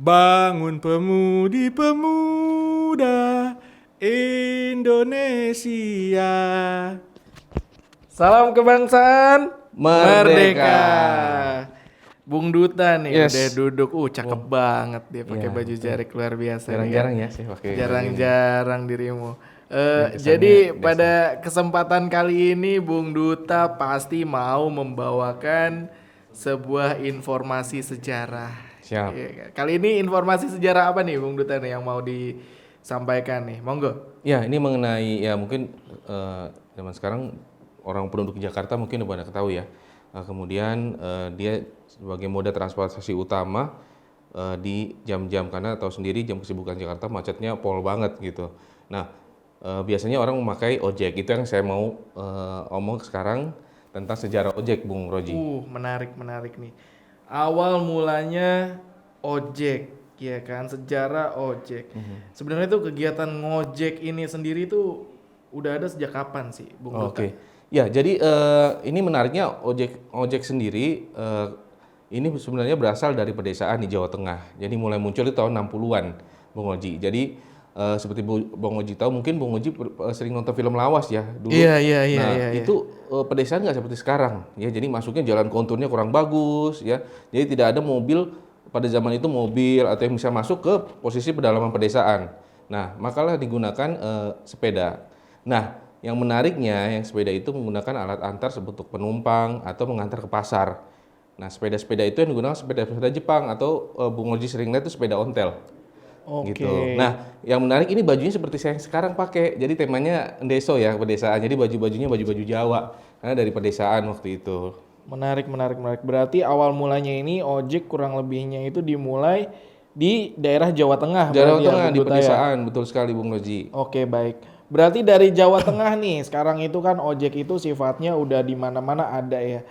Bangun pemuda Indonesia. Salam kebangsaan Merdeka. Bung Duta nih Yes. udah duduk, cakep banget dia pakai Iya, baju betul. jarik luar biasa. Jarang-jarang nih, ya saya pakai Jarang-jarang dirimu. kesannya Jadi biasa. pada kesempatan kali ini Bung Duta pasti mau membawakan sebuah informasi sejarah. Siap. Iya kan? Kali ini informasi sejarah apa nih Bung Duta nih yang mau disampaikan nih? Monggo. Ya, ini mengenai ya mungkin zaman sekarang orang penduduk Jakarta mungkin udah pada ketahui ya. Kemudian dia sebagai moda transportasi utama di jam-jam, karena tahu sendiri jam kesibukan Jakarta macetnya pol banget gitu. Nah, biasanya orang memakai ojek. Itu yang saya mau omong sekarang tentang sejarah ojek, Bung Roji. Menarik nih. Awal mulanya ojek, ya kan? Sejarah ojek. Sebenarnya tuh kegiatan ngojek ini sendiri tuh udah ada sejak kapan sih, Bung Duta? Oke. Ya, jadi ini menariknya ojek sendiri ini sebenarnya berasal dari pedesaan di Jawa Tengah. Jadi mulai muncul di tahun 60-an, Bung Oji. Jadi seperti Bung Oji tahu, mungkin Bung Oji sering nonton film lawas ya dulu. Iya. Itu pedesaan nggak seperti sekarang ya. Jadi masuknya jalan konturnya kurang bagus ya. Jadi tidak ada mobil pada zaman itu, mobil atau yang bisa masuk ke posisi pedalaman pedesaan. Nah, makalah digunakan sepeda. Nah, yang menariknya, yang sepeda itu menggunakan alat antar sebentuk penumpang atau mengantar ke pasar. Nah, sepeda-sepeda itu yang digunakan sepeda-sepeda Jepang atau Bung Oji sering lihat itu sepeda ontel. Oke. Gitu. Nah, yang menarik ini bajunya seperti saya yang sekarang pakai. Jadi temanya Ndeso ya, pedesaan. Jadi baju-bajunya baju-baju Jawa karena dari pedesaan waktu itu. Menarik. Berarti awal mulanya ini ojek kurang lebihnya itu dimulai di daerah Jawa Tengah. Jawa berarti ya, Tengah Bung di Duta ya? pedesaan, betul sekali Bung Roji. Oke, baik. Berarti dari Jawa Tengah nih, sekarang itu kan ojek itu sifatnya udah di mana-mana ada ya.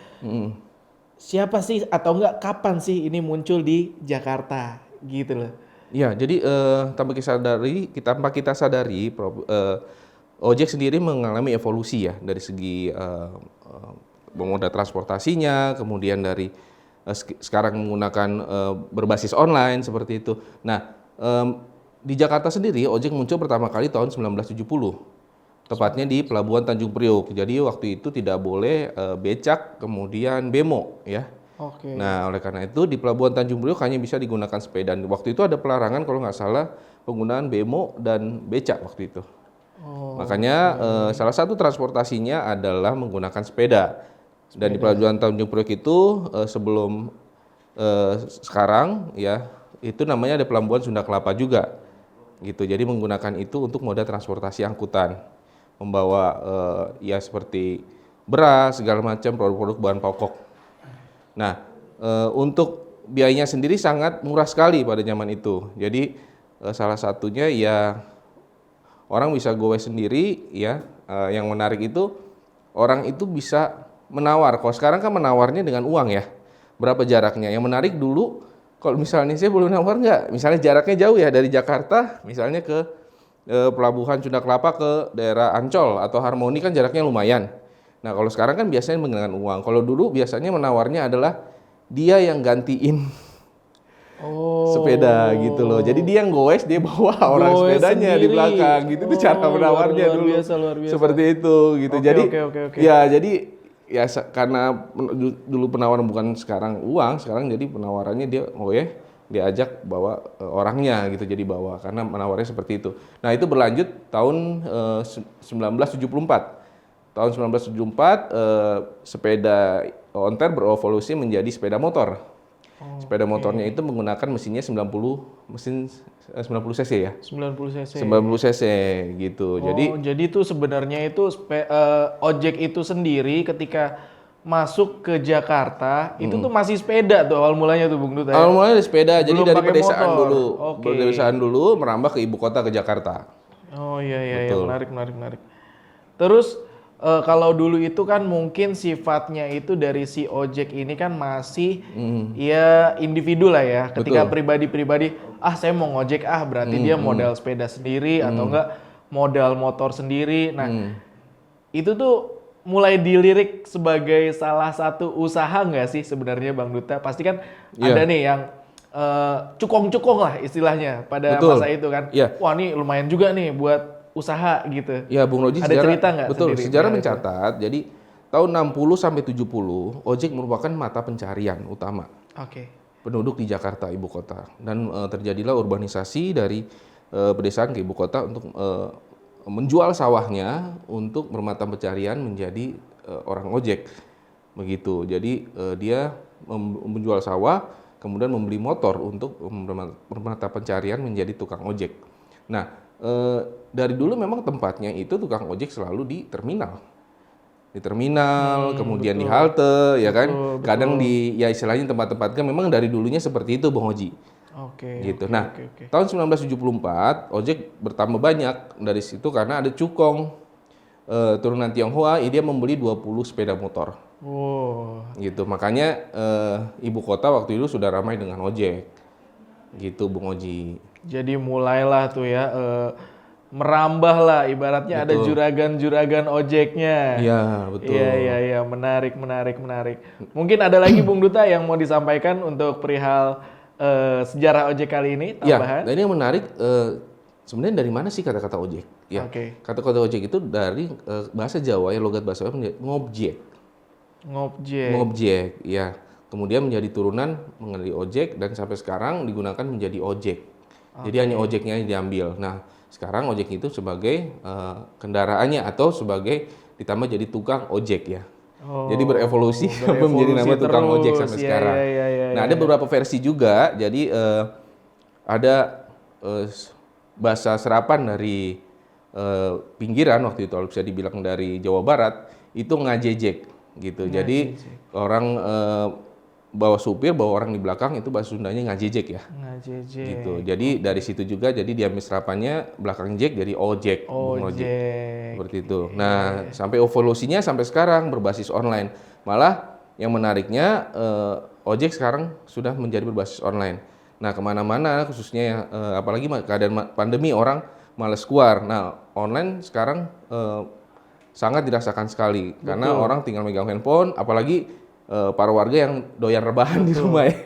Siapa sih atau enggak kapan sih ini muncul di Jakarta gitu loh. Ya, jadi tanpa kita sadari, ojek sendiri mengalami evolusi ya dari segi moda transportasinya, kemudian dari sekarang menggunakan berbasis online seperti itu. Nah, di Jakarta sendiri ojek muncul pertama kali tahun 1970, tepatnya di Pelabuhan Tanjung Priok. Jadi waktu itu tidak boleh becak, kemudian bemo ya. Oke. Nah, oleh karena itu di Pelabuhan Tanjung Priok hanya bisa digunakan sepeda. Waktu itu ada pelarangan kalau nggak salah penggunaan bemo dan becak waktu itu. Makanya salah satu transportasinya adalah menggunakan sepeda. Dan di Pelabuhan Tanjung Priok itu sebelum sekarang ya, itu namanya ada Pelabuhan Sunda Kelapa juga. Gitu. Jadi menggunakan itu untuk moda transportasi angkutan. Membawa ya seperti beras, segala macam produk-produk bahan pokok. Nah, untuk biayanya sendiri sangat murah sekali pada zaman itu. Jadi salah satunya ya orang bisa goes sendiri ya. Yang menarik itu orang itu bisa menawar. Kalau sekarang kan menawarnya dengan uang ya. Berapa jaraknya? Yang menarik dulu kalau misalnya saya boleh nawar nggak? Misalnya jaraknya jauh ya dari Jakarta, misalnya ke Pelabuhan Sunda Kelapa ke daerah Ancol atau Harmoni kan jaraknya lumayan. Nah, kalau sekarang kan biasanya menggunakan uang. Kalau dulu biasanya menawarnya adalah dia yang gantiin sepeda gitu loh. Jadi dia yang goes, dia bawa orang Goes sepedanya di sendiri. belakang gitu. Itu cara menawarnya luar dulu. biasa. Seperti itu gitu. Oke, Jadi oke. ya jadi ya karena dulu penawaran bukan sekarang uang, sekarang jadi penawarannya dia diajak bawa orangnya gitu, jadi bawa karena menawarnya seperti itu. Nah, itu berlanjut tahun 1974. Tahun 1974 sepeda ontel berevolusi menjadi sepeda motor. Sepeda motornya itu menggunakan mesinnya 90 cc ya. 90 cc. 90 cc gitu. Jadi itu sebenarnya itu ojek itu sendiri ketika masuk ke Jakarta itu tuh masih sepeda tuh awal mulanya tuh Bung Duta. Awal mulanya dari sepeda, jadi Belum dari pakai pedesaan motor. dulu. Oke. Pedesaan dulu merambah ke ibu kota, ke Jakarta. Oh iya, Betul. menarik. Terus kalau dulu itu kan mungkin sifatnya itu dari si ojek ini kan masih ya individu lah ya. Ketika Betul. pribadi-pribadi, saya mau ngojek berarti dia modal sepeda sendiri atau enggak modal motor sendiri. Nah, itu tuh mulai dilirik sebagai salah satu usaha nggak sih sebenarnya Bang Duta? Pasti kan ada nih yang cukong-cukong lah istilahnya pada Betul. masa itu kan. Iya. Wah, ini lumayan juga nih buat usaha gitu. Ya, Bung Roji, Ada cerita nggak betul, sendiri sejarah mengenai itu? mencatat. Jadi tahun 60 sampai 70, ojek merupakan mata pencarian utama Oke. penduduk di Jakarta ibu kota, dan terjadilah urbanisasi dari pedesaan ke ibu kota untuk menjual sawahnya untuk bermata pencarian menjadi orang ojek begitu. Jadi dia menjual sawah kemudian membeli motor untuk bermata pencarian menjadi tukang ojek. Nah, dari dulu memang tempatnya itu tukang ojek selalu di terminal. Di terminal, kemudian di halte, ya kan. Betul. Kadang di ya istilahnya tempat-tempatnya memang dari dulunya seperti itu, Bang Oji. Oke. Gitu. Oke, Nah, oke. tahun 1974 ojek bertambah banyak dari situ karena ada Cukong turunan Tionghoa, dia membeli 20 sepeda motor. Wow. Gitu. Makanya ibu kota waktu itu sudah ramai dengan ojek. Gitu, Bung Oji. Jadi mulailah tuh ya merambah lah, ibaratnya ada juragan-juragan ojeknya. Iya, betul. Iya, menarik. Mungkin ada lagi Bung Duta yang mau disampaikan untuk perihal sejarah ojek kali ini, Ya, tambahan? dan ini yang menarik, sebenarnya dari mana sih kata-kata ojek? Ya, Oke. kata-kata ojek itu dari bahasa Jawa, ya logat bahasa Jawa menjadi ngobjek. Ngobjek. Ngobjek, ya. Kemudian menjadi turunan menjadi ojek dan sampai sekarang digunakan menjadi ojek. Jadi hanya ojeknya yang diambil. Nah, sekarang ojek itu sebagai kendaraannya atau sebagai ditambah jadi tukang ojek ya. Oh, Jadi berevolusi sampai menjadi nama tukang ojek sampai terus. sekarang. Iya. Nah, ada beberapa versi juga. Jadi ada bahasa serapan dari pinggiran waktu itu, kalau bisa dibilang dari Jawa Barat, itu ngajejek gitu. Jadi orang bawa supir, bawa orang di belakang, itu bahasa Sundanya ngajejek ya. Ngajejek. Gitu. Jadi dari situ juga jadi diambil serapannya belakang jek jadi ojek. Bung Roji. Ojek. Seperti itu. Nah, sampai evolusinya sampai sekarang berbasis online. Malah yang menariknya ojek sekarang sudah menjadi berbasis online. Nah, kemana-mana khususnya apalagi keadaan pandemi orang malas keluar. Nah, online sekarang sangat dirasakan sekali. Karena orang tinggal megang handphone, apalagi para warga yang doyan rebahan di rumah ya.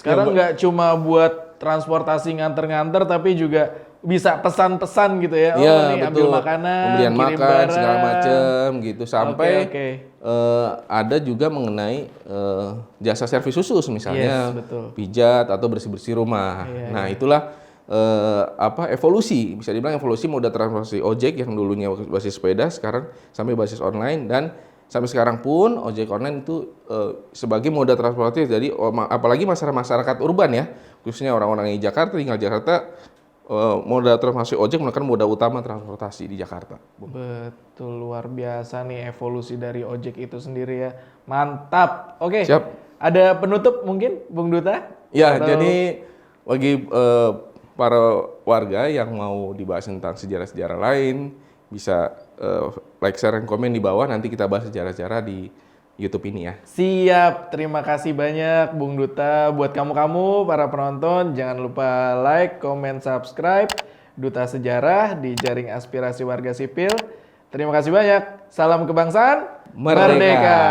Sekarang nggak cuma buat transportasi nganter-nganter, tapi juga bisa pesan-pesan gitu ya. Iya, Nih ambil makanan, pemberian kirim makan barang. segala macam gitu. Sampai Oke. ada juga mengenai jasa servis khusus misalnya Yes, betul. pijat atau bersih-bersih rumah. Nah, itulah evolusi, bisa dibilang evolusi moda transportasi ojek yang dulunya basis sepeda sekarang sampai basis online, dan sampai sekarang pun ojek online itu sebagai moda transportasi. Jadi apalagi masyarakat urban ya, khususnya orang-orang di Jakarta, tinggal di Jakarta, moda transportasi ojek merupakan moda utama transportasi di Jakarta. Betul, luar biasa nih evolusi dari ojek itu sendiri ya. Mantap. Oke. Siap. Ada penutup mungkin, Bung Duta? Ya, Atau- jadi bagi para warga yang mau dibahas tentang sejarah-sejarah lain, bisa like, share, dan komen di bawah. Nanti kita bahas sejarah-sejarah di YouTube ini ya. Siap, terima kasih banyak Bung Duta. Buat kamu-kamu, para penonton, jangan lupa like, comment, subscribe Duta Sejarah di Jaring Aspirasi Warga Sipil. Terima kasih banyak. Salam kebangsaan, Merdeka. Merdeka.